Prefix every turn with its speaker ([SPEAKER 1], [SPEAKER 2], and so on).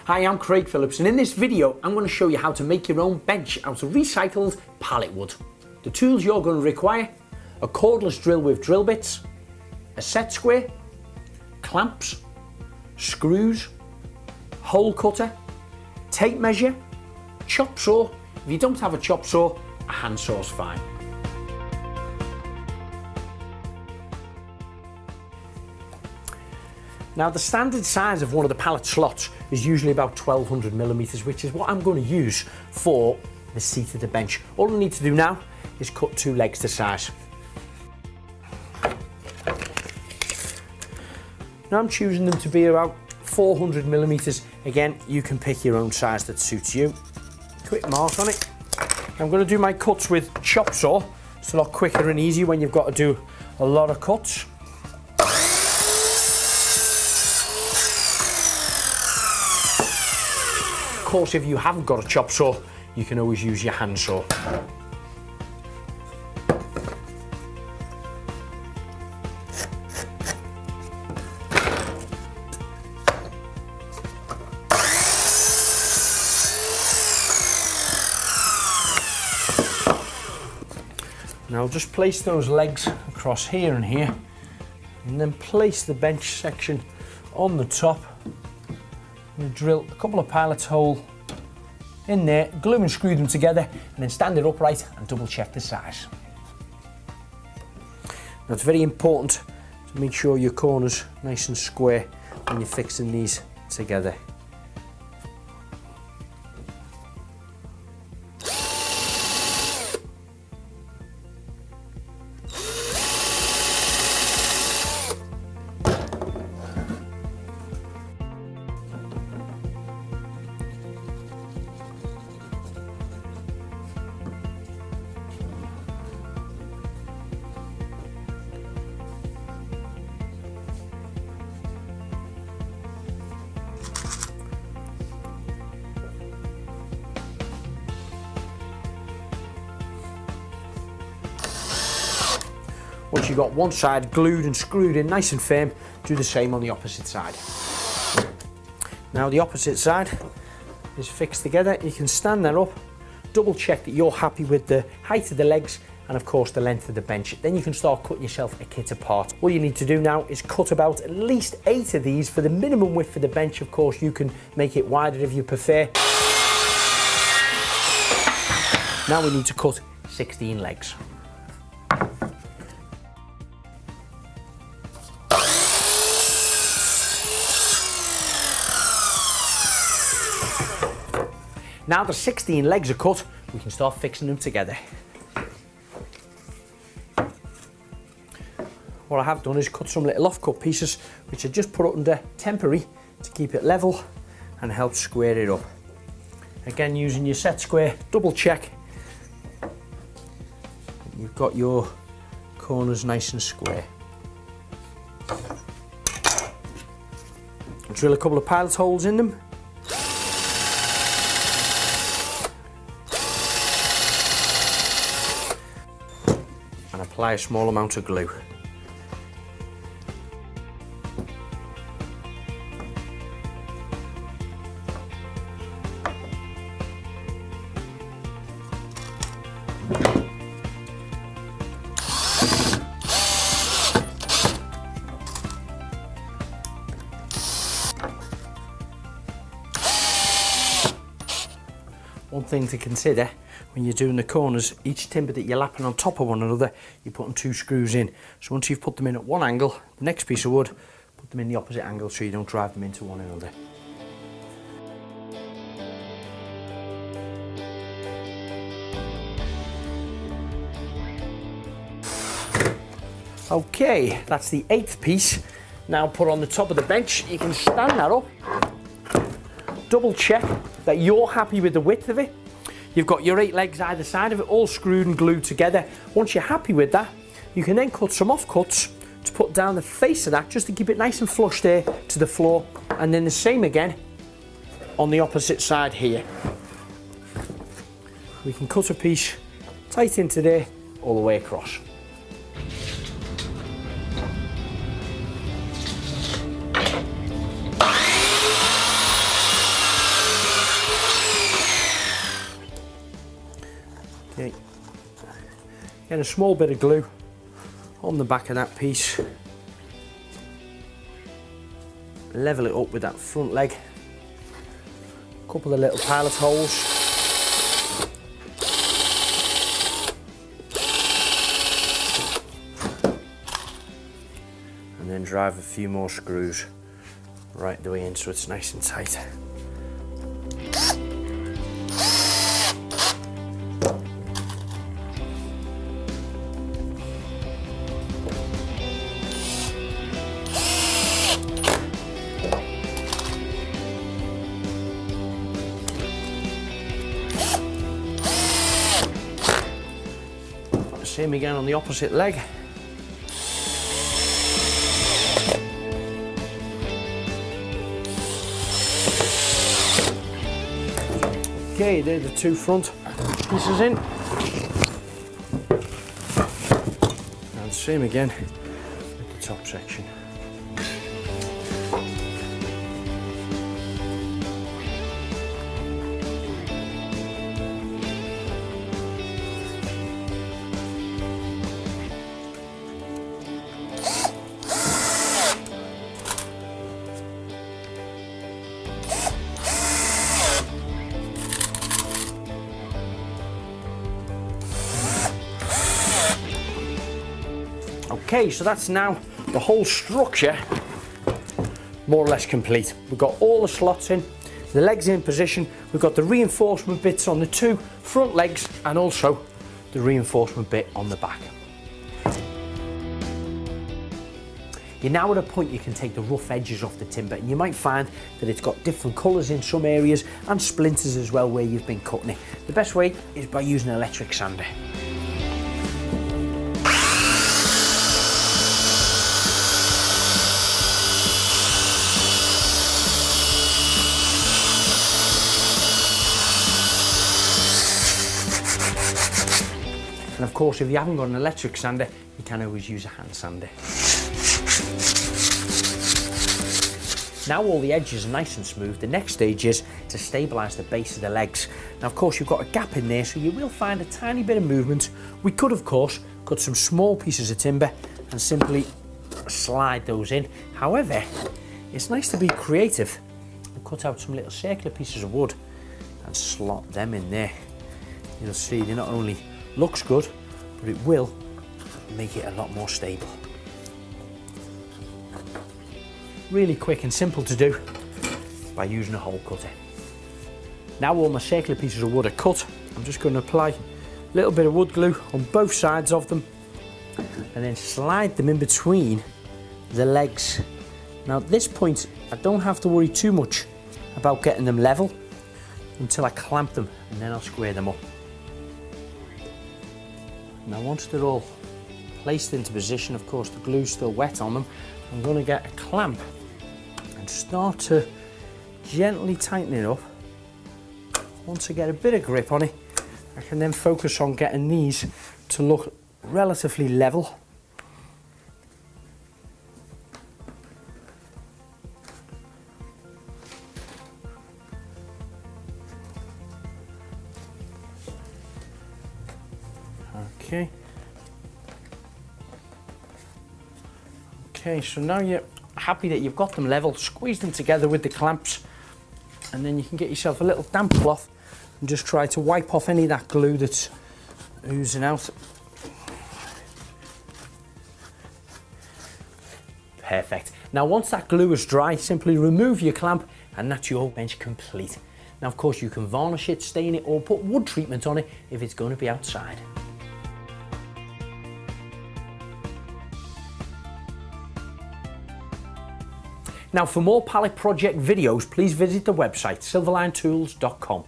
[SPEAKER 1] Hi, I'm Craig Phillips, and in this video I'm going to show you how to make your own bench out of recycled pallet wood. The tools you're going to require: a cordless drill with drill bits, a set square, clamps, screws, hole cutter, tape measure, chop saw. If you don't have a chop saw, a hand saw's fine. Now, the standard size of one of the pallet slots is usually about 1200 millimeters, which is what I'm going to use for the seat of the bench. All I need to do now is cut 2 legs to size. Now I'm choosing them to be about 400 millimeters. Again, you can pick your own size that suits you. Quick mark on it. I'm going to do my cuts with chop saw. It's a lot quicker and easier when you've got to do a lot of cuts. Of course, if you haven't got a chop saw, you can always use your hand saw. Now just place those legs across here and here, and then place the bench section on the top. And drill a couple of pilot holes in there, glue and screw them together, and then stand it upright and double check the size. Now it's very important to make sure your corners nice and square when you're fixing these together. Once you've got one side glued and screwed in nice and firm, do the same on the opposite side. Now the opposite side is fixed together. You can stand that up, double check that you're happy with the height of the legs and of course the length of the bench. Then you can start cutting yourself a kit apart. All you need to do now is cut about at least 8 of these for the minimum width for the bench. Of course you can make it wider if you prefer. Now we need to cut 16 legs. Now the 16 legs are cut, we can start fixing them together. What I have done is cut some little off-cut pieces, which I just put under temporary to keep it level and help square it up. Again, using your set square, double check you've got your corners nice and square. Drill a couple of pilot holes in them. And apply a small amount of glue. One thing to consider when you're doing the corners, each timber that you're lapping on top of one another, you're putting 2 screws in. So once you've put them in at one angle, the next piece of wood, put them in the opposite angle so you don't drive them into one another. Okay, that's the 8th piece. Now put on the top of the bench. You can stand that up, double check that you're happy with the width of it. You've got your 8 legs either side of it, all screwed and glued together. Once you're happy with that, you can then cut some offcuts to put down the face of that, just to keep it nice and flush there to the floor. And then the same again on the opposite side here. We can cut a piece tight into there all the way across. Okay. Get a small bit of glue on the back of that piece. Level it up with that front leg. A couple of little pilot holes. And then drive a few more screws right the way in so it's nice and tight. Same again on the opposite leg. Okay, there are the two front pieces in. And same again with the top section. Okay, so that's now the whole structure more or less complete. We've got all the slots in, the legs in position, we've got the reinforcement bits on the two front legs and also the reinforcement bit on the back. You're now at a point you can take the rough edges off the timber, and you might find that it's got different colours in some areas and splinters as well where you've been cutting it. The best way is by using an electric sander. And of course, if you haven't got an electric sander, you can always use a hand sander. Now all the edges are nice and smooth, the next stage is to stabilise the base of the legs. Now of course you've got a gap in there, so you will find a tiny bit of movement. We could of course cut some small pieces of timber and simply slide those in. However, it's nice to be creative and cut out some little circular pieces of wood and slot them in there. You'll see they not only looks good, but it will make it a lot more stable. Really quick and simple to do by using a hole cutter. Now all my circular pieces of wood are cut, I'm just going to apply a little bit of wood glue on both sides of them and then slide them in between the legs. Now at this point I don't have to worry too much about getting them level until I clamp them, and then I'll square them up. Now once they're all placed into position, of course the glue's still wet on them, I'm going to get a clamp and start to gently tighten it up. Once I get a bit of grip on it, I can then focus on getting these to look relatively level. Okay, so now you're happy that you've got them level, squeeze them together with the clamps, and then you can get yourself a little damp cloth and just try to wipe off any of that glue that's oozing out. Perfect. Now once that glue is dry, simply remove your clamp and that's your bench complete. Now of course you can varnish it, stain it, or put wood treatment on it if it's going to be outside. Now for more pallet project videos, please visit the website silverlinetools.com.